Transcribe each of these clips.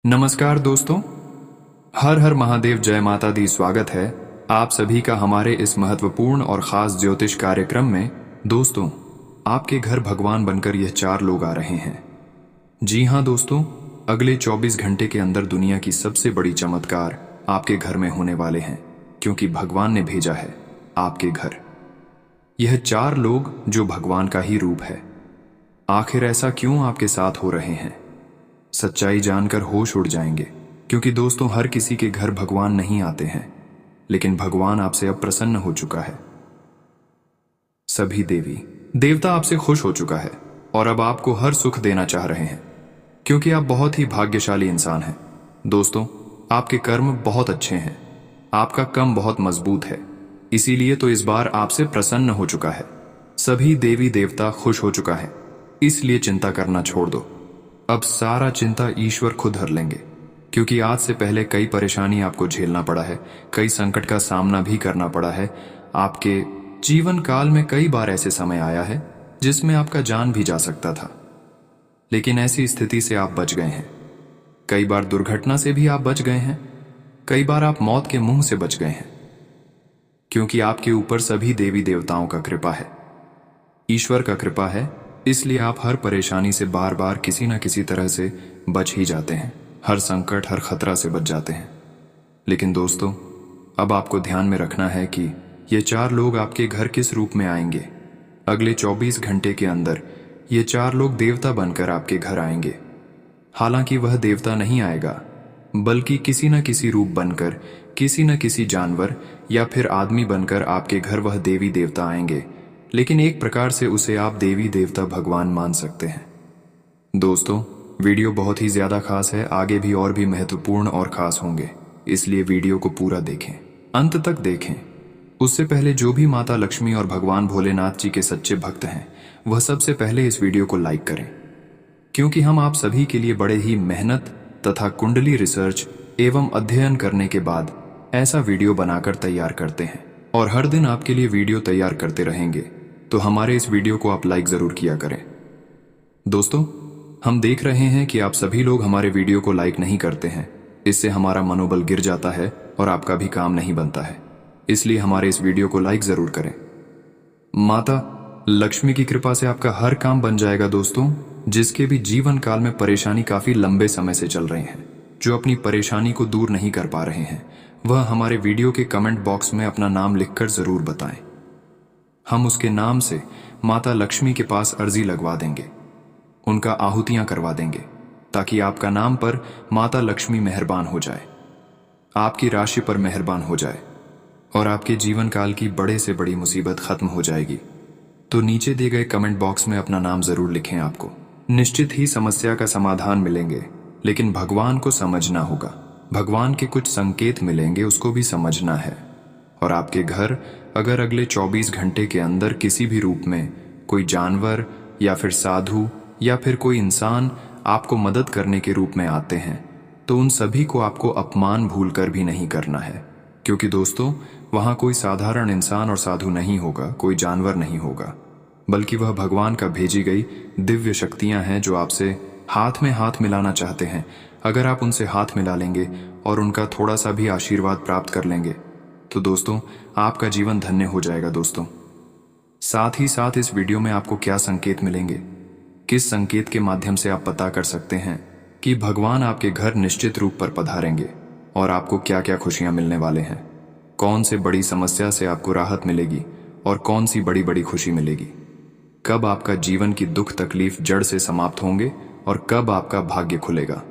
नमस्कार दोस्तों, हर हर महादेव, जय माता दी। स्वागत है आप सभी का हमारे इस महत्वपूर्ण और खास ज्योतिष कार्यक्रम में। दोस्तों, आपके घर भगवान बनकर यह 4 लोग आ रहे हैं। जी हाँ दोस्तों, अगले 24 घंटे के अंदर दुनिया की सबसे बड़ी चमत्कार आपके घर में होने वाले हैं, क्योंकि भगवान ने भेजा है आपके घर यह 4 लोग जो भगवान का ही रूप है। आखिर ऐसा क्यों आपके साथ हो रहे हैं? सच्चाई जानकर होश उड़ जाएंगे, क्योंकि दोस्तों हर किसी के घर भगवान नहीं आते हैं, लेकिन भगवान आपसे अब प्रसन्न हो चुका है। सभी देवी देवता आपसे खुश हो चुका है और अब आपको हर सुख देना चाह रहे हैं, क्योंकि आप बहुत ही भाग्यशाली इंसान हैं। दोस्तों, आपके कर्म बहुत अच्छे हैं, आपका कम बहुत मजबूत है, इसीलिए तो इस बार आपसे प्रसन्न हो चुका है। सभी देवी देवता खुश हो चुका है, इसलिए चिंता करना छोड़ दो। अब सारा चिंता ईश्वर खुद हर लेंगे, क्योंकि आज से पहले कई परेशानी आपको झेलना पड़ा है, कई संकट का सामना भी करना पड़ा है। आपके जीवन काल में कई बार ऐसे समय आया है जिसमें आपका जान भी जा सकता था, लेकिन ऐसी स्थिति से आप बच गए हैं। कई बार दुर्घटना से भी आप बच गए हैं, कई बार आप मौत के मुंह से बच गए हैं, क्योंकि आपके ऊपर सभी देवी देवताओं का कृपा है, ईश्वर का कृपा है। इसलिए आप हर परेशानी से बार बार किसी न किसी तरह से बच ही जाते हैं, हर संकट हर खतरा से बच जाते हैं। लेकिन दोस्तों, अब आपको ध्यान में रखना है कि ये 4 लोग आपके घर किस रूप में आएंगे। अगले 24 घंटे के अंदर ये 4 लोग देवता बनकर आपके घर आएंगे। हालांकि वह देवता नहीं आएगा, बल्कि किसी न किसी रूप बनकर, किसी न किसी जानवर या फिर आदमी बनकर आपके घर वह देवी देवता आएंगे। लेकिन एक प्रकार से उसे आप देवी देवता भगवान मान सकते हैं। दोस्तों, वीडियो बहुत ही ज्यादा खास है, आगे भी और भी महत्वपूर्ण और खास होंगे, इसलिए वीडियो को पूरा देखें, अंत तक देखें। उससे पहले जो भी माता लक्ष्मी और भगवान भोलेनाथ जी के सच्चे भक्त हैं, वह सबसे पहले इस वीडियो को लाइक करें, क्योंकि हम आप सभी के लिए बड़े ही मेहनत तथा कुंडली रिसर्च एवं अध्ययन करने के बाद ऐसा वीडियो बनाकर तैयार करते हैं, और हर दिन आपके लिए वीडियो तैयार करते रहेंगे। तो हमारे इस वीडियो को आप लाइक जरूर किया करें। दोस्तों, हम देख रहे हैं कि आप सभी लोग हमारे वीडियो को लाइक नहीं करते हैं, इससे हमारा मनोबल गिर जाता है और आपका भी काम नहीं बनता है, इसलिए हमारे इस वीडियो को लाइक जरूर करें। माता लक्ष्मी की कृपा से आपका हर काम बन जाएगा। दोस्तों, जिसके भी जीवन काल में परेशानी काफी लंबे समय से चल रही है, जो अपनी परेशानी को दूर नहीं कर पा रहे हैं, वह हमारे वीडियो के कमेंट बॉक्स में अपना नाम लिखकर जरूर बताएं। हम उसके नाम से माता लक्ष्मी के पास अर्जी लगवा देंगे, उनका आहुतियां करवा देंगे, ताकि आपका नाम पर माता लक्ष्मी मेहरबान हो जाए, आपकी राशि पर मेहरबान हो जाए और आपके जीवन काल की बड़े से बड़ी मुसीबत खत्म हो जाएगी। तो नीचे दिए गए कमेंट बॉक्स में अपना नाम जरूर लिखें। आपको निश्चित ही समस्या का समाधान मिलेंगे, लेकिन भगवान को समझना होगा। भगवान के कुछ संकेत मिलेंगे, उसको भी समझना है। और आपके घर अगर अगले 24 घंटे के अंदर किसी भी रूप में कोई जानवर या फिर साधु या फिर कोई इंसान आपको मदद करने के रूप में आते हैं, तो उन सभी को आपको अपमान भूलकर भी नहीं करना है, क्योंकि दोस्तों वहां कोई साधारण इंसान और साधु नहीं होगा, कोई जानवर नहीं होगा, बल्कि वह भगवान का भेजी गई दिव्य शक्तियां हैं जो आपसे हाथ में हाथ मिलाना चाहते हैं। अगर आप उनसे हाथ मिला लेंगे और उनका थोड़ा सा भी आशीर्वाद प्राप्त कर लेंगे, तो दोस्तों आपका जीवन धन्य हो जाएगा। दोस्तों, साथ ही साथ इस वीडियो में आपको क्या संकेत मिलेंगे, किस संकेत के माध्यम से आप पता कर सकते हैं कि भगवान आपके घर निश्चित रूप पर पधारेंगे और आपको क्या क्या खुशियां मिलने वाले हैं, कौन से बड़ी समस्या से आपको राहत मिलेगी और कौन सी बड़ी बड़ी खुशी मिलेगी, कब आपका जीवन की दुख तकलीफ जड़ से समाप्त होंगे और कब आपका भाग्य खुलेगा।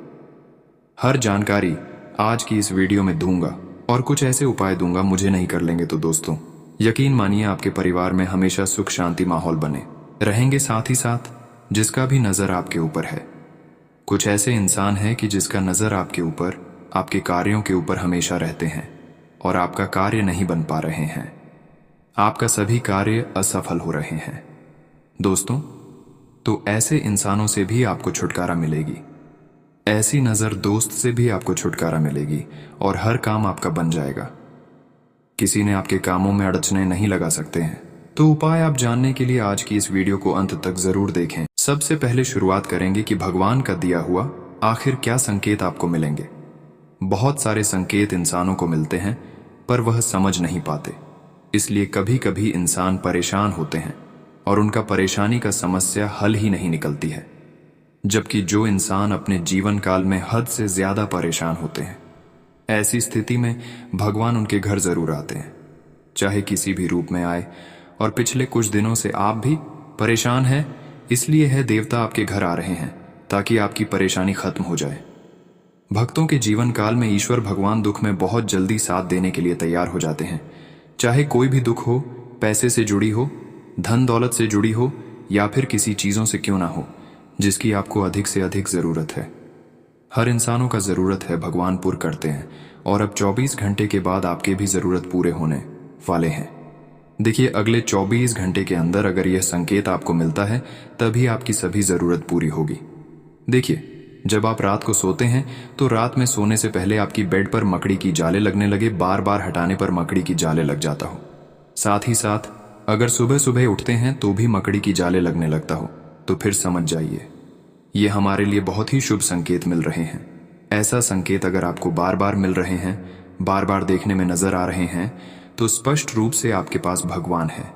हर जानकारी आज की इस वीडियो में दूंगा और कुछ ऐसे उपाय दूंगा, मुझे नहीं कर लेंगे तो दोस्तों यकीन मानिए आपके परिवार में हमेशा सुख शांति माहौल बने रहेंगे। साथ ही साथ जिसका भी नजर आपके ऊपर है, कुछ ऐसे इंसान हैं कि जिसका नजर आपके ऊपर, आपके कार्यों के ऊपर हमेशा रहते हैं और आपका कार्य नहीं बन पा रहे हैं, आपका सभी कार्य असफल हो रहे हैं। दोस्तों, तो ऐसे इंसानों से भी आपको छुटकारा मिलेगी, ऐसी नजर दोस्त से भी आपको छुटकारा मिलेगी और हर काम आपका बन जाएगा। किसी ने आपके कामों में अड़चने नहीं लगा सकते हैं। तो उपाय आप जानने के लिए आज की इस वीडियो को अंत तक जरूर देखें। सबसे पहले शुरुआत करेंगे कि भगवान का दिया हुआ आखिर क्या संकेत आपको मिलेंगे? बहुत सारे संकेत इंसानों को मिलते हैं, पर वह समझ नहीं पाते। इसलिए कभी कभी इंसान परेशान होते हैं और उनका परेशानी का समस्या हल ही नहीं निकलती है। जबकि जो इंसान अपने जीवन काल में हद से ज्यादा परेशान होते हैं, ऐसी स्थिति में भगवान उनके घर जरूर आते हैं, चाहे किसी भी रूप में आए। और पिछले कुछ दिनों से आप भी परेशान हैं, इसलिए है देवता आपके घर आ रहे हैं ताकि आपकी परेशानी खत्म हो जाए। भक्तों के जीवन काल में ईश्वर भगवान दुख में बहुत जल्दी साथ देने के लिए तैयार हो जाते हैं। चाहे कोई भी दुख हो, पैसे से जुड़ी हो, धन दौलत से जुड़ी हो, या फिर किसी चीजों से क्यों ना हो जिसकी आपको अधिक से अधिक जरूरत है। हर इंसानों का जरूरत है भगवान पूर्ण करते हैं, और अब 24 घंटे के बाद आपके भी जरूरत पूरे होने वाले हैं। देखिए, अगले 24 घंटे के अंदर अगर यह संकेत आपको मिलता है, तभी आपकी सभी जरूरत पूरी होगी। देखिए, जब आप रात को सोते हैं तो रात में सोने से पहले आपकी बेड पर मकड़ी की जाले लगने लगे, बार बार हटाने पर मकड़ी की जाले लग जाता हो। साथ ही साथ अगर सुबह सुबह उठते हैं तो भी मकड़ी की जाले लगने लगता हो, तो फिर समझ जाइए ये हमारे लिए बहुत ही शुभ संकेत मिल रहे हैं। ऐसा संकेत अगर आपको बार बार मिल रहे हैं, बार बार देखने में नजर आ रहे हैं, तो स्पष्ट रूप से आपके पास भगवान है,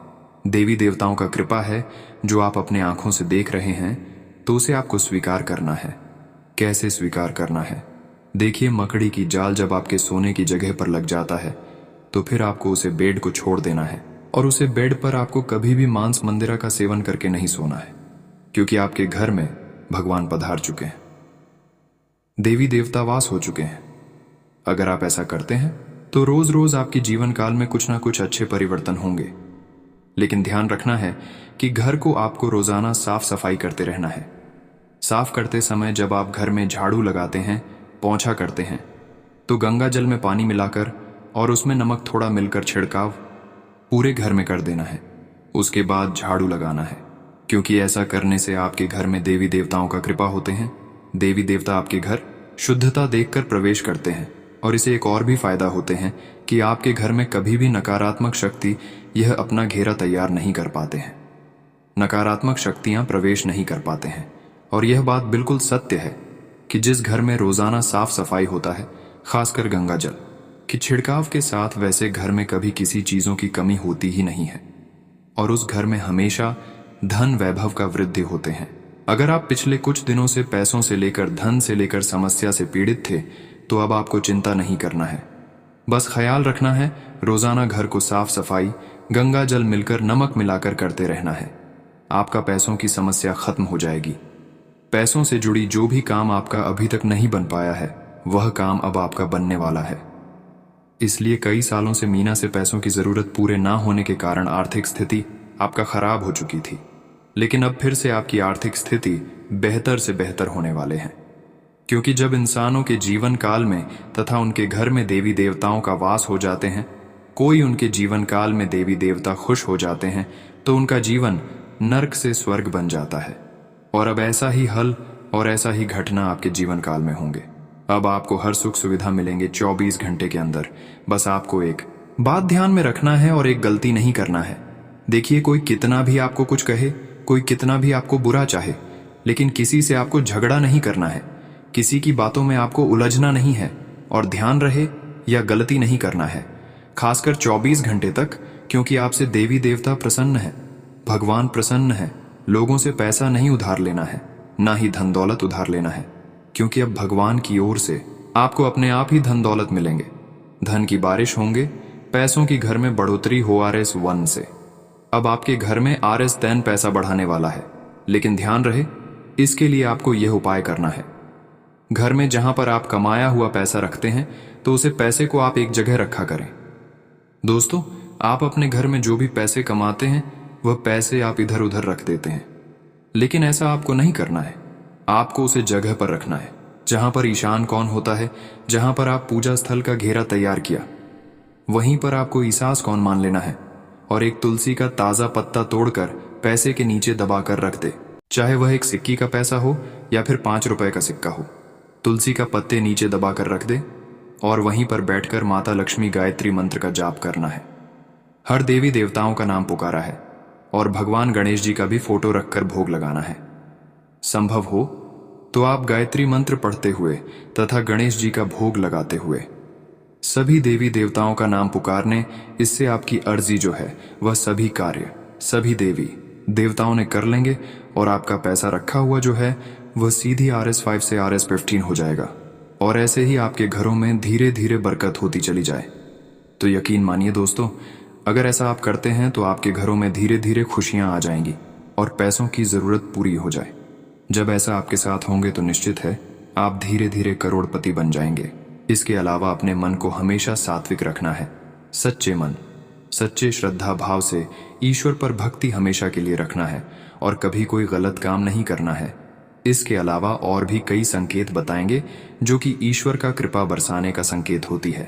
देवी देवताओं का कृपा है जो आप अपने आंखों से देख रहे हैं। तो उसे आपको स्वीकार करना है। कैसे स्वीकार करना है? देखिए, मकड़ी की जाल जब आपके सोने की जगह पर लग जाता है तो फिर आपको उसे बेड को छोड़ देना है, और उसे बेड पर आपको कभी भी मांस मंदिरा का सेवन करके नहीं सोना है, क्योंकि आपके घर में भगवान पधार चुके हैं, देवी देवता वास हो चुके हैं। अगर आप ऐसा करते हैं तो रोज रोज आपके जीवन काल में कुछ ना कुछ अच्छे परिवर्तन होंगे। लेकिन ध्यान रखना है कि घर को आपको रोजाना साफ सफाई करते रहना है। साफ करते समय जब आप घर में झाड़ू लगाते हैं, पोंछा करते हैं, तो गंगा जल में पानी मिलाकर और उसमें नमक थोड़ा मिलकर छिड़काव पूरे घर में कर देना है। उसके बाद झाड़ू लगाना है, क्योंकि ऐसा करने से आपके घर में देवी देवताओं का कृपा होते हैं। देवी देवता आपके घर शुद्धता देखकर प्रवेश करते हैं, और इसे एक और भी फायदा होते हैं कि आपके घर में कभी भी नकारात्मक शक्ति यह अपना घेरा तैयार नहीं कर पाते हैं। नकारात्मक शक्तियां प्रवेश नहीं कर पाते हैं। और यह बात बिल्कुल सत्य है कि जिस घर में रोजाना साफ सफाई होता है, खासकर गंगा जल कि छिड़काव के साथ, वैसे घर में कभी किसी चीजों की कमी होती ही नहीं है, और उस घर में हमेशा धन वैभव का वृद्धि होते हैं। अगर आप पिछले कुछ दिनों से पैसों से लेकर धन से लेकर समस्या से पीड़ित थे, तो अब आपको चिंता नहीं करना है। बस ख्याल रखना है, रोजाना घर को साफ सफाई गंगा जल मिलकर नमक मिलाकर करते रहना है। आपका पैसों की समस्या खत्म हो जाएगी। पैसों से जुड़ी जो भी काम आपका अभी तक नहीं बन पाया है, वह काम अब आपका बनने वाला है। इसलिए कई सालों से मीना से पैसों की जरूरत पूरे ना होने के कारण आर्थिक स्थिति आपका खराब हो चुकी थी, लेकिन अब फिर से आपकी आर्थिक स्थिति बेहतर से बेहतर होने वाले हैं। क्योंकि जब इंसानों के जीवन काल में तथा उनके घर में देवी देवताओं का वास हो जाते हैं, कोई उनके जीवन काल में देवी देवता खुश हो जाते हैं, तो उनका जीवन नर्क से स्वर्ग बन जाता है। और अब ऐसा ही हल और ऐसा ही घटना आपके जीवन काल में होंगे। अब आपको हर सुख सुविधा मिलेंगे 24 घंटे के अंदर। बस आपको एक बात ध्यान में रखना है और एक गलती नहीं करना है। देखिए, कोई कितना भी आपको कुछ कहे, कोई कितना भी आपको बुरा चाहे, लेकिन किसी से आपको झगड़ा नहीं करना है, किसी की बातों में आपको उलझना नहीं है, और ध्यान रहे या गलती नहीं करना है, खासकर 24 घंटे तक, क्योंकि आपसे देवी देवता प्रसन्न है, भगवान प्रसन्न है। लोगों से पैसा नहीं उधार लेना है, ना ही धन दौलत उधार लेना है, क्योंकि अब भगवान की ओर से आपको अपने आप ही धन दौलत मिलेंगे। धन की बारिश होंगे, पैसों की घर में बढ़ोतरी हो RS1 से। अब आपके घर में RS10 पैसा बढ़ाने वाला है, लेकिन ध्यान रहे, इसके लिए आपको यह उपाय करना है। घर में जहां पर आप कमाया हुआ पैसा रखते हैं, तो उसे पैसे को आप एक जगह रखा करें। दोस्तों, आप अपने घर में जो भी पैसे कमाते हैं, वह पैसे आप इधर उधर रख देते हैं, लेकिन ऐसा आपको नहीं करना है। आपको उसे जगह पर रखना है जहां पर ईशान कौन होता है, जहां पर आप पूजा स्थल का घेरा तैयार किया, वहीं पर आपको ईसास कौन मान लेना है, और एक तुलसी का ताजा पत्ता तोड़कर पैसे के नीचे दबाकर रख दे। चाहे वह एक सिक्की का पैसा हो या फिर 5 रुपए का सिक्का हो, तुलसी का पत्ते नीचे दबाकर रख दे, और वहीं पर बैठकर माता लक्ष्मी गायत्री मंत्र का जाप करना है। हर देवी देवताओं का नाम पुकारा है, और भगवान गणेश जी का भी फोटो रखकर भोग लगाना है। संभव हो तो आप गायत्री मंत्र पढ़ते हुए तथा गणेश जी का भोग लगाते हुए सभी देवी देवताओं का नाम पुकारने, इससे आपकी अर्जी जो है वह सभी कार्य सभी देवी देवताओं ने कर लेंगे और आपका पैसा रखा हुआ जो है वह सीधी RS5 से RS15 हो जाएगा और ऐसे ही आपके घरों में धीरे धीरे बरकत होती चली जाए। तो यकीन मानिए दोस्तों, अगर ऐसा आप करते हैं तो आपके घरों में धीरे धीरे खुशियां आ जाएंगी और पैसों की ज़रूरत पूरी हो जाए। जब ऐसा आपके साथ होंगे तो निश्चित है आप धीरे धीरे करोड़पति बन जाएंगे। इसके अलावा अपने मन को हमेशा सात्विक रखना है। सच्चे मन सच्चे श्रद्धा भाव से ईश्वर पर भक्ति हमेशा के लिए रखना है और कभी कोई गलत काम नहीं करना है। इसके अलावा और भी कई संकेत बताएंगे जो कि ईश्वर का कृपा बरसाने का संकेत होती है।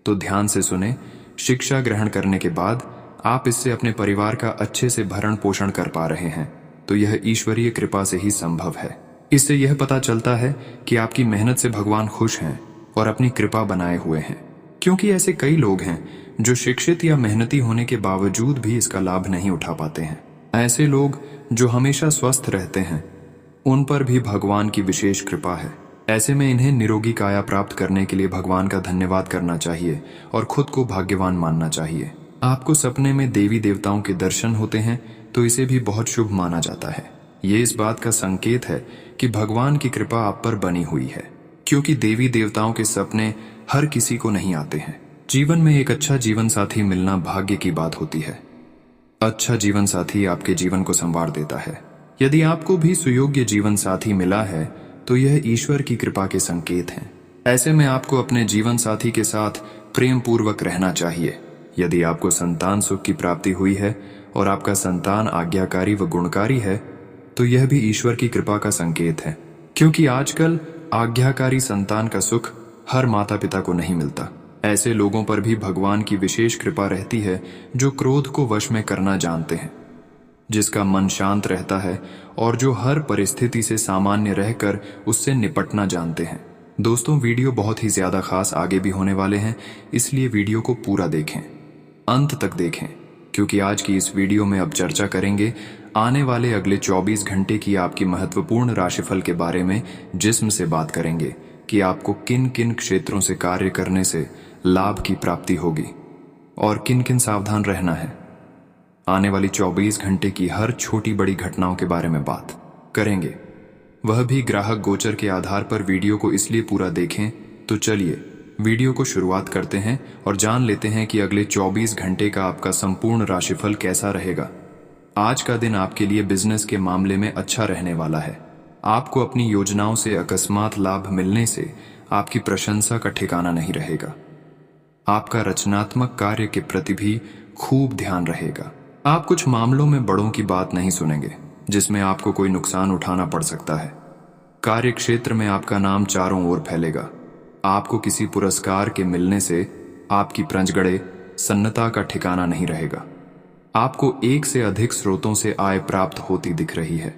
तो ध्यान से सुने। शिक्षा ग्रहण करने के बाद आप इससे अपने परिवार का अच्छे से भरण पोषण कर पा रहे हैं, तो यह ईश्वरीय कृपा से ही संभव है। इससे यह पता चलता है कि आपकी मेहनत से भगवान खुश हैं और अपनी कृपा बनाए हुए हैं, क्योंकि ऐसे कई लोग हैं जो शिक्षित या मेहनती होने के बावजूद भी इसका लाभ नहीं उठा पाते हैं। ऐसे लोग जो हमेशा स्वस्थ रहते हैं उन पर भी भगवान की विशेष कृपा है। ऐसे में इन्हें निरोगी काया प्राप्त करने के लिए भगवान का धन्यवाद करना चाहिए और खुद को भाग्यवान मानना चाहिए। आपको सपने में देवी देवताओं के दर्शन होते हैं तो इसे भी बहुत शुभ माना जाता है। ये इस बात का संकेत है कि भगवान की कृपा आप पर बनी हुई है, क्योंकि देवी देवताओं के सपने हर किसी को नहीं आते हैं। जीवन में एक अच्छा जीवन साथी मिलना भाग्य की बात होती है। अच्छा जीवन साथी आपके जीवन को संवार देता है। यदि आपको भी सुयोग्य जीवन साथी मिला है तो यह ईश्वर की कृपा के संकेत हैं। ऐसे में आपको अपने जीवन साथी के साथ प्रेम पूर्वक रहना चाहिए। यदि आपको संतान सुख की प्राप्ति हुई है और आपका संतान आज्ञाकारी व गुणकारी है तो यह भी ईश्वर की कृपा का संकेत है, क्योंकि आजकल आज्ञाकारी संतान का सुख हर माता पिता को नहीं मिलता। ऐसे लोगों पर भी भगवान की विशेष कृपा रहती है जो क्रोध को वश में करना जानते हैं, जिसका मन शांत रहता है और जो हर परिस्थिति से सामान्य रहकर उससे निपटना जानते हैं। दोस्तों, वीडियो बहुत ही ज्यादा खास आगे भी होने वाले हैं, इसलिए वीडियो को पूरा देखें, अंत तक देखें, क्योंकि आज की इस वीडियो में अब चर्चा करेंगे आने वाले अगले 24 घंटे की आपकी महत्वपूर्ण राशिफल के बारे में। जिस्म से बात करेंगे कि आपको किन किन क्षेत्रों से कार्य करने से लाभ की प्राप्ति होगी और किन किन सावधान रहना है। आने वाली 24 घंटे की हर छोटी बड़ी घटनाओं के बारे में बात करेंगे, वह भी ग्राहक गोचर के आधार पर। वीडियो को इसलिए पूरा देखें। तो चलिए वीडियो को शुरुआत करते हैं और जान लेते हैं कि अगले 24 घंटे का आपका संपूर्ण राशिफल कैसा रहेगा। आज का दिन आपके लिए बिजनेस के मामले में अच्छा रहने वाला है। आपको अपनी योजनाओं से अकस्मात लाभ मिलने से आपकी प्रशंसा का ठिकाना नहीं रहेगा। आपका रचनात्मक कार्य के प्रति भी खूब ध्यान रहेगा। आप कुछ मामलों में बड़ों की बात नहीं सुनेंगे जिसमें आपको कोई नुकसान उठाना पड़ सकता है। कार्य क्षेत्र में आपका नाम चारों ओर फैलेगा। आपको किसी पुरस्कार के मिलने से आपकी प्रंजगड़े सन्नता का ठिकाना नहीं रहेगा। आपको एक से अधिक स्रोतों से आय प्राप्त होती दिख रही है।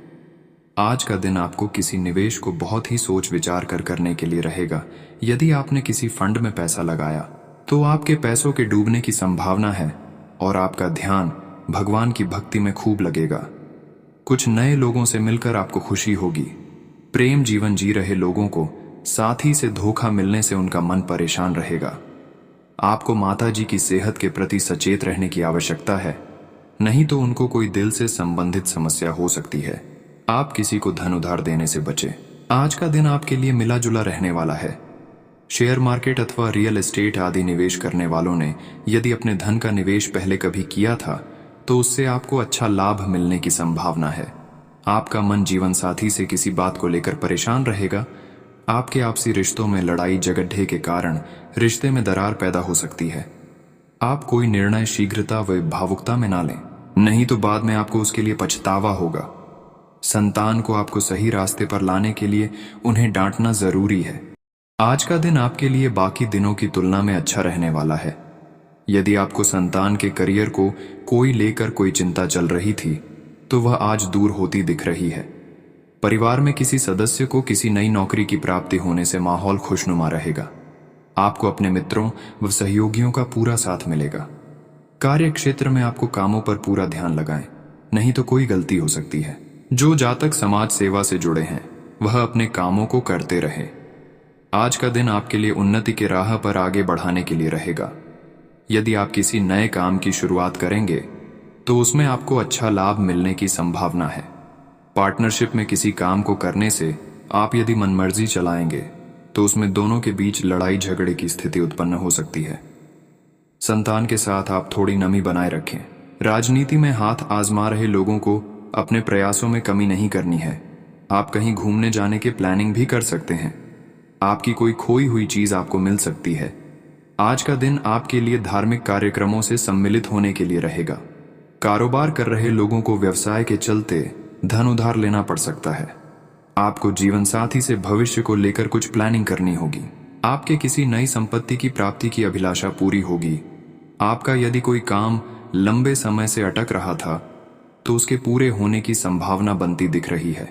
आज का दिन आपको किसी निवेश को बहुत ही सोच विचार कर करने के लिए रहेगा। यदि आपने किसी फंड में पैसा लगाया तो आपके पैसों के डूबने की संभावना है और आपका ध्यान भगवान की भक्ति में खूब लगेगा। कुछ नए लोगों से मिलकर आपको खुशी होगी। प्रेम जीवन जी रहे लोगों को साथी से धोखा मिलने से उनका मन परेशान रहेगा। आपको माता जी की सेहत के प्रति सचेत रहने की आवश्यकता है, नहीं तो उनको कोई दिल से संबंधित समस्या हो सकती है। आप किसी को धन उधार देने से बचें। आज का दिन आपके लिए मिला जुला रहने वाला है। शेयर मार्केट अथवा रियल एस्टेट आदि निवेश करने वालों ने यदि अपने धन का निवेश पहले कभी किया था तो उससे आपको अच्छा लाभ मिलने की संभावना है। आपका मन जीवन साथी से किसी बात को लेकर परेशान रहेगा। आपके आपसी रिश्तों में लड़ाई झगड़े के कारण रिश्ते में दरार पैदा हो सकती है। आप कोई निर्णय शीघ्रता व भावुकता में ना लें, नहीं तो बाद में आपको उसके लिए पछतावा होगा। संतान को आपको सही रास्ते पर लाने के लिए उन्हें डांटना जरूरी है। आज का दिन आपके लिए बाकी दिनों की तुलना में अच्छा रहने वाला है। यदि आपको संतान के करियर को कोई लेकर कोई चिंता चल रही थी तो वह आज दूर होती दिख रही है। परिवार में किसी सदस्य को किसी नई नौकरी की प्राप्ति होने से माहौल खुशनुमा रहेगा। आपको अपने मित्रों व सहयोगियों का पूरा साथ मिलेगा। कार्य क्षेत्र में आपको कामों पर पूरा ध्यान लगाएं, नहीं तो कोई गलती हो सकती है। जो जातक समाज सेवा से जुड़े हैं वह अपने कामों को करते रहे। आज का दिन आपके लिए उन्नति के राह पर आगे बढ़ाने के लिए रहेगा। यदि आप किसी नए काम की शुरुआत करेंगे तो उसमें आपको अच्छा लाभ मिलने की संभावना है। पार्टनरशिप में किसी काम को करने से आप यदि मनमर्जी चलाएंगे तो उसमें दोनों के बीच लड़ाई झगड़े की स्थिति उत्पन्न हो सकती है। संतान के साथ आप थोड़ी नमी बनाए रखें। राजनीति में हाथ आजमा रहे लोगों को अपने प्रयासों में कमी नहीं करनी है। आप कहीं घूमने जाने की प्लानिंग भी कर सकते हैं। आपकी कोई खोई हुई चीज आपको मिल सकती है। आज का दिन आपके लिए धार्मिक कार्यक्रमों से सम्मिलित होने के लिए रहेगा। कारोबार कर रहे लोगों को व्यवसाय के चलते धन उधार लेना पड़ सकता है। आपको जीवन साथी से भविष्य को लेकर कुछ प्लानिंग करनी होगी। आपके किसी नई संपत्ति की प्राप्ति की अभिलाषा पूरी होगी। आपका यदि कोई काम लंबे समय से अटक रहा था तो उसके पूरे होने की संभावना बनती दिख रही है।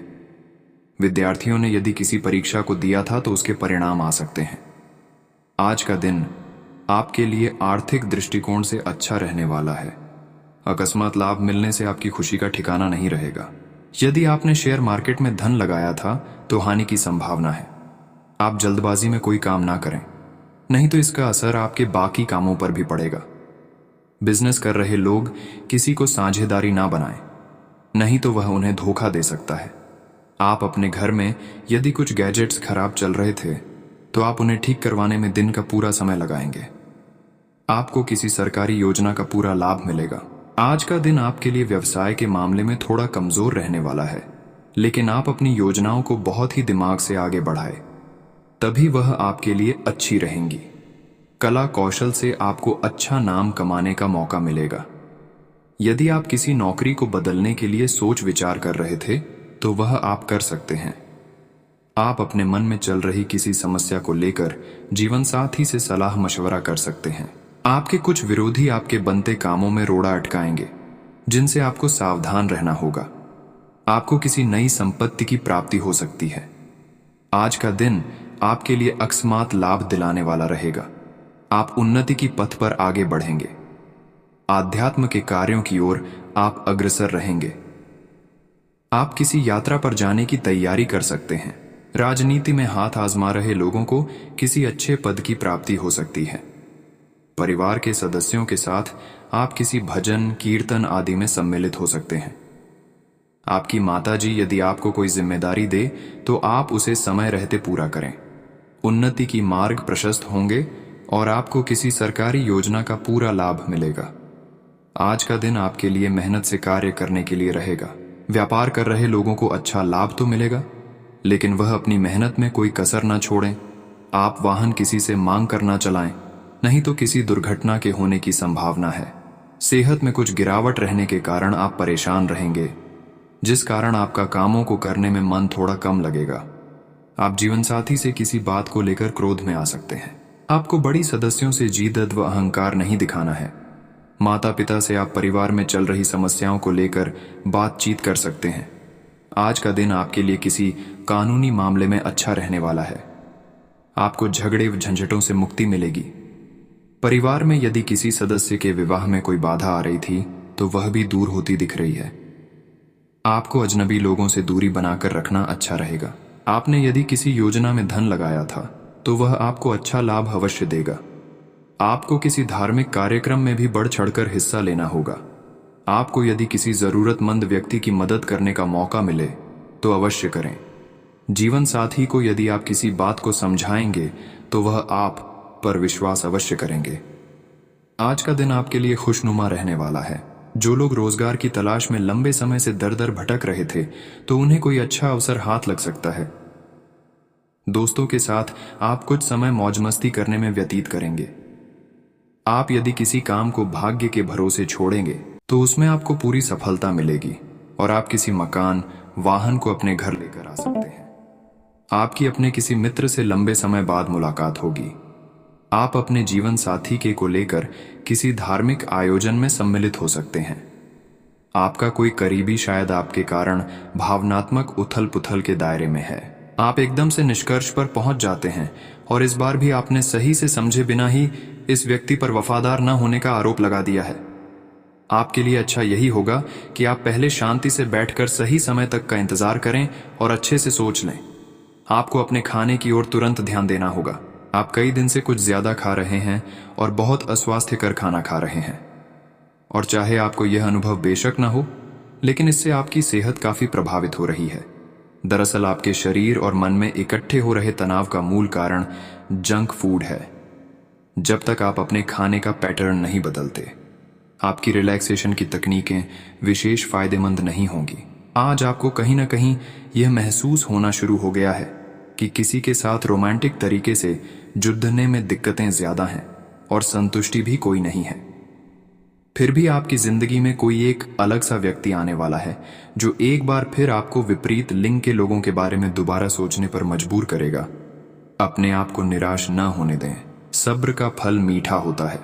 विद्यार्थियों ने यदि किसी परीक्षा को दिया था तो उसके परिणाम आ सकते हैं। आज का दिन आपके लिए आर्थिक दृष्टिकोण से अच्छा रहने वाला है। अकस्मात लाभ मिलने से आपकी खुशी का ठिकाना नहीं रहेगा। यदि आपने शेयर मार्केट में धन लगाया था तो हानि की संभावना है। आप जल्दबाजी में कोई काम ना करें, नहीं तो इसका असर आपके बाकी कामों पर भी पड़ेगा। बिजनेस कर रहे लोग किसी को साझेदारी ना बनाएं, नहीं तो वह उन्हें धोखा दे सकता है। आप अपने घर में यदि कुछ गैजेट्स खराब चल रहे थे तो आप उन्हें ठीक करवाने में दिन का पूरा समय लगाएंगे। आपको किसी सरकारी योजना का पूरा लाभ मिलेगा। आज का दिन आपके लिए व्यवसाय के मामले में थोड़ा कमजोर रहने वाला है, लेकिन आप अपनी योजनाओं को बहुत ही दिमाग से आगे बढ़ाए, तभी वह आपके लिए अच्छी रहेंगी। कला कौशल से आपको अच्छा नाम कमाने का मौका मिलेगा। यदि आप किसी नौकरी को बदलने के लिए सोच विचार कर रहे थे तो वह आप कर सकते हैं। आप अपने मन में चल रही किसी समस्या को लेकर जीवन साथी से सलाह मशवरा कर सकते हैं। आपके कुछ विरोधी आपके बनते कामों में रोड़ा अटकाएंगे, जिनसे आपको सावधान रहना होगा। आपको किसी नई संपत्ति की प्राप्ति हो सकती है। आज का दिन आपके लिए अकस्मात लाभ दिलाने वाला रहेगा। आप उन्नति की पथ पर आगे बढ़ेंगे। आध्यात्म के कार्यों की ओर आप अग्रसर रहेंगे। आप किसी यात्रा पर जाने की तैयारी कर सकते हैं। राजनीति में हाथ आजमा रहे लोगों को किसी अच्छे पद की प्राप्ति हो सकती है। परिवार के सदस्यों के साथ आप किसी भजन कीर्तन आदि में सम्मिलित हो सकते हैं। आपकी माताजी यदि आपको कोई जिम्मेदारी दे तो आप उसे समय रहते पूरा करें। उन्नति की मार्ग प्रशस्त होंगे और आपको किसी सरकारी योजना का पूरा लाभ मिलेगा। आज का दिन आपके लिए मेहनत से कार्य करने के लिए रहेगा। व्यापार कर रहे लोगों को अच्छा लाभ तो मिलेगा, लेकिन वह अपनी मेहनत में कोई कसर ना छोड़ें। आप वाहन किसी से मांग कर ना चलाएं, नहीं तो किसी दुर्घटना के होने की संभावना है। सेहत में कुछ गिरावट रहने के कारण आप परेशान रहेंगे, जिस कारण आपका कामों को करने में मन थोड़ा कम लगेगा। आप जीवन साथी से किसी बात को लेकर क्रोध में आ सकते हैं। आपको बड़ी सदस्यों से जीदत व अहंकार नहीं दिखाना है। माता पिता से आप परिवार में चल रही समस्याओं को लेकर बातचीत कर सकते हैं। आज का दिन आपके लिए किसी कानूनी मामले में अच्छा रहने वाला है। आपको झगड़े व झंझटों से मुक्ति मिलेगी। परिवार में यदि किसी सदस्य के विवाह में कोई बाधा आ रही थी तो वह भी दूर होती दिख रही है। आपको अजनबी लोगों से दूरी बनाकर रखना अच्छा रहेगा। आपने यदि किसी योजना में धन लगाया था तो वह आपको अच्छा लाभ अवश्य देगा। आपको किसी धार्मिक कार्यक्रम में भी बढ़ चढ़कर हिस्सा लेना होगा। आपको यदि किसी जरूरतमंद व्यक्ति की मदद करने का मौका मिले तो अवश्य करें। जीवन साथी को यदि आप किसी बात को समझाएंगे तो वह आप पर विश्वास अवश्य करेंगे। आज का दिन आपके लिए खुशनुमा रहने वाला है। जो लोग रोजगार की तलाश में लंबे समय से दर दर भटक रहे थे तो उन्हें कोई अच्छा अवसर हाथ लग सकता है। दोस्तों के साथ आप कुछ समय मौज मस्ती करने में व्यतीत करेंगे। आप यदि किसी काम को भाग्य के भरोसे छोड़ेंगे तो उसमें आपको पूरी सफलता मिलेगी और आप किसी मकान वाहन को अपने घर लेकर आ सकते हैं। आपकी अपने किसी मित्र से लंबे समय बाद मुलाकात होगी। आप अपने जीवन साथी के को लेकर किसी धार्मिक आयोजन में सम्मिलित हो सकते हैं। आपका कोई करीबी शायद आपके कारण भावनात्मक उथल पुथल के दायरे में है। आप एकदम से निष्कर्ष पर पहुंच जाते हैं और इस बार भी आपने सही से समझे बिना ही इस व्यक्ति पर वफादार न होने का आरोप लगा दिया है। आपके लिए अच्छा यही होगा कि आप पहले शांति से बैठकर सही समय तक का इंतजार करें और अच्छे से सोच लें। आपको अपने खाने की ओर तुरंत ध्यान देना होगा। आप कई दिन से कुछ ज्यादा खा रहे हैं और बहुत अस्वास्थ्यकर खाना खा रहे हैं। और चाहे आपको यह अनुभव बेशक न हो, लेकिन इससे आपकी सेहत काफी प्रभावित हो रही है। दरअसल आपके शरीर और मन में इकट्ठे हो रहे तनाव का मूल कारण जंक फूड है। जब तक आप अपने खाने का पैटर्न नहीं बदलते, आपकी रिलैक्सेशन की तकनीकें विशेष फायदेमंद नहीं होंगी। आज आपको कहीं ना कहीं यह महसूस होना शुरू हो गया है कि किसी के साथ रोमांटिक तरीके से जुड़ने में दिक्कतें ज्यादा हैं और संतुष्टि भी कोई नहीं है। फिर भी आपकी जिंदगी में कोई एक अलग सा व्यक्ति आने वाला है जो एक बार फिर आपको विपरीत लिंग के लोगों के बारे में दोबारा सोचने पर मजबूर करेगा। अपने आप को निराश न होने दें। सब्र का फल मीठा होता है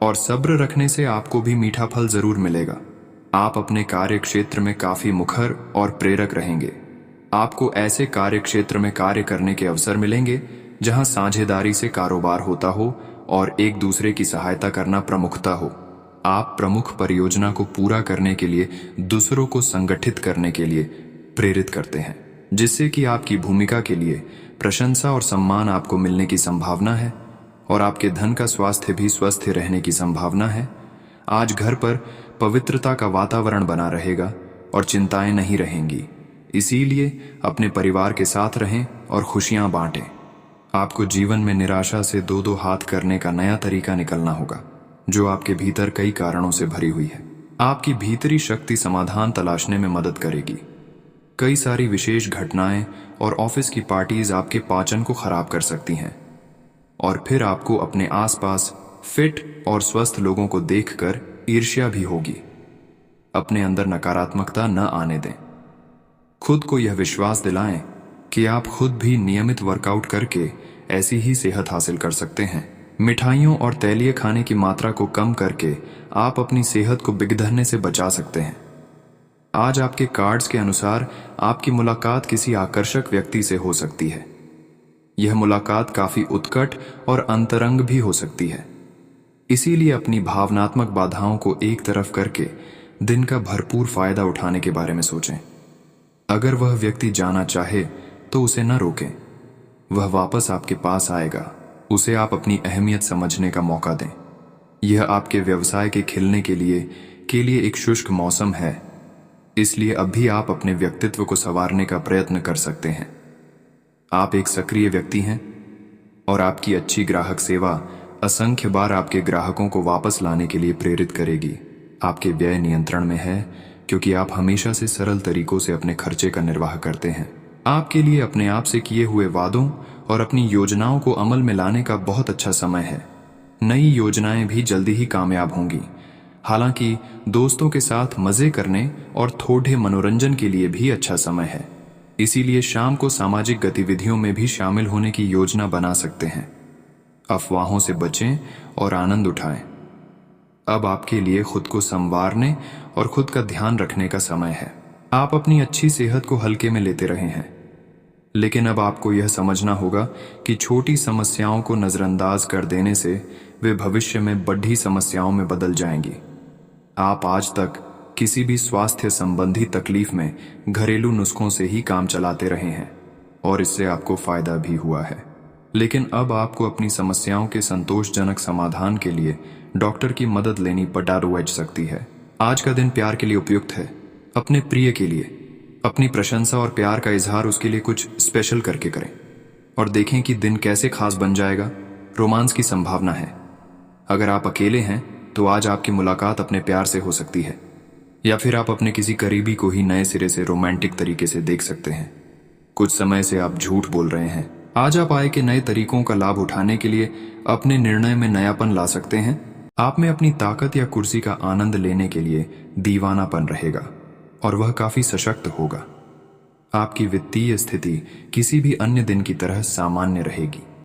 और सब्र रखने से आपको भी मीठा फल जरूर मिलेगा। आप अपने कार्य क्षेत्र में काफी मुखर और प्रेरक रहेंगे। आपको ऐसे कार्य क्षेत्र में कार्य करने के अवसर मिलेंगे जहां साझेदारी से कारोबार होता हो और एक दूसरे की सहायता करना प्रमुखता हो। आप प्रमुख परियोजना को पूरा करने के लिए दूसरों को संगठित करने के लिए प्रेरित करते हैं, जिससे कि आपकी भूमिका के लिए प्रशंसा और सम्मान आपको मिलने की संभावना है और आपके धन का स्वास्थ्य भी स्वस्थ रहने की संभावना है। आज घर पर पवित्रता का वातावरण बना रहेगा और चिंताएं नहीं रहेंगी। इसीलिए अपने परिवार के साथ रहें और खुशियां बांटें। आपको जीवन में निराशा से दो दो हाथ करने का नया तरीका निकलना होगा, जो आपके भीतर कई कारणों से भरी हुई है। आपकी भीतरी शक्ति समाधान तलाशने में मदद करेगी। कई सारी विशेष घटनाएं और ऑफिस की पार्टीज आपके पाचन को खराब कर सकती हैं और फिर आपको अपने आसपास फिट और स्वस्थ लोगों को देखकर ईर्ष्या भी होगी। अपने अंदर नकारात्मकता न आने दें। खुद को यह विश्वास दिलाएं कि आप खुद भी नियमित वर्कआउट करके ऐसी ही सेहत हासिल कर सकते हैं। मिठाइयों और तैलीय खाने की मात्रा को कम करके आप अपनी सेहत को बिगड़ने से बचा सकते हैं। आज आपके कार्ड्स के अनुसार आपकी मुलाकात किसी आकर्षक व्यक्ति से हो सकती है। यह मुलाकात काफी उत्कट और अंतरंग भी हो सकती है। इसीलिए अपनी भावनात्मक बाधाओं को एक तरफ करके दिन का भरपूर फायदा उठाने के बारे में सोचें। अगर वह व्यक्ति जाना चाहे तो उसे न रोकें। वह वापस आपके पास आएगा। उसे आप अपनी अहमियत समझने का मौका दें। यह आपके व्यवसाय के खिलने के लिए एक शुष्क मौसम है, इसलिए अब भी आप अपने व्यक्तित्व को संवारने का प्रयत्न कर सकते हैं। आप एक सक्रिय व्यक्ति हैं और आपकी अच्छी ग्राहक सेवा असंख्य बार आपके ग्राहकों को वापस लाने के लिए प्रेरित करेगी। आपके व्यय नियंत्रण में है क्योंकि आप हमेशा से सरल तरीकों से अपने खर्चे का निर्वाह करते हैं। आपके लिए अपने आप से किए हुए वादों और अपनी योजनाओं को अमल में लाने का बहुत अच्छा समय है। नई योजनाएं भी जल्दी ही कामयाब होंगी। हालांकि दोस्तों के साथ मजे करने और थोड़े मनोरंजन के लिए भी अच्छा समय है। इसीलिए शाम को सामाजिक गतिविधियों में भी शामिल होने की योजना बना सकते हैं। अफवाहों से बचें और आनंद उठाएं। अब आपके लिए खुद को संवारने और खुद का ध्यान रखने का समय है। आप अपनी अच्छी सेहत को हल्के में लेते रहे हैं, लेकिन अब आपको यह समझना होगा कि छोटी समस्याओं को नजरअंदाज कर देने से वे भविष्य में बड़ी समस्याओं में बदल जाएंगी। आप आज तक किसी भी स्वास्थ्य संबंधी तकलीफ में घरेलू नुस्खों से ही काम चलाते रहे हैं और इससे आपको फायदा भी हुआ है। लेकिन अब आपको अपनी समस्याओं के संतोषजनक समाधान के लिए डॉक्टर की मदद लेनी पड़ सकती है। आज का दिन प्यार के लिए उपयुक्त है। अपने प्रिय के लिए अपनी प्रशंसा और प्यार का इजहार उसके लिए कुछ स्पेशल करके करें और देखें कि दिन कैसे खास बन जाएगा। रोमांस की संभावना है। अगर आप अकेले हैं तो आज आपकी मुलाकात अपने प्यार से हो सकती है, या फिर आप अपने किसी करीबी को ही नए सिरे से रोमांटिक तरीके से देख सकते हैं। कुछ समय से आप झूठ बोल रहे हैं। आज आप आय के नए तरीकों का लाभ उठाने के लिए अपने निर्णय में नयापन ला सकते हैं। आप में अपनी ताकत या कुर्सी का आनंद लेने के लिए दीवानापन रहेगा और वह काफी सशक्त होगा। आपकी वित्तीय स्थिति किसी भी अन्य दिन की तरह सामान्य रहेगी।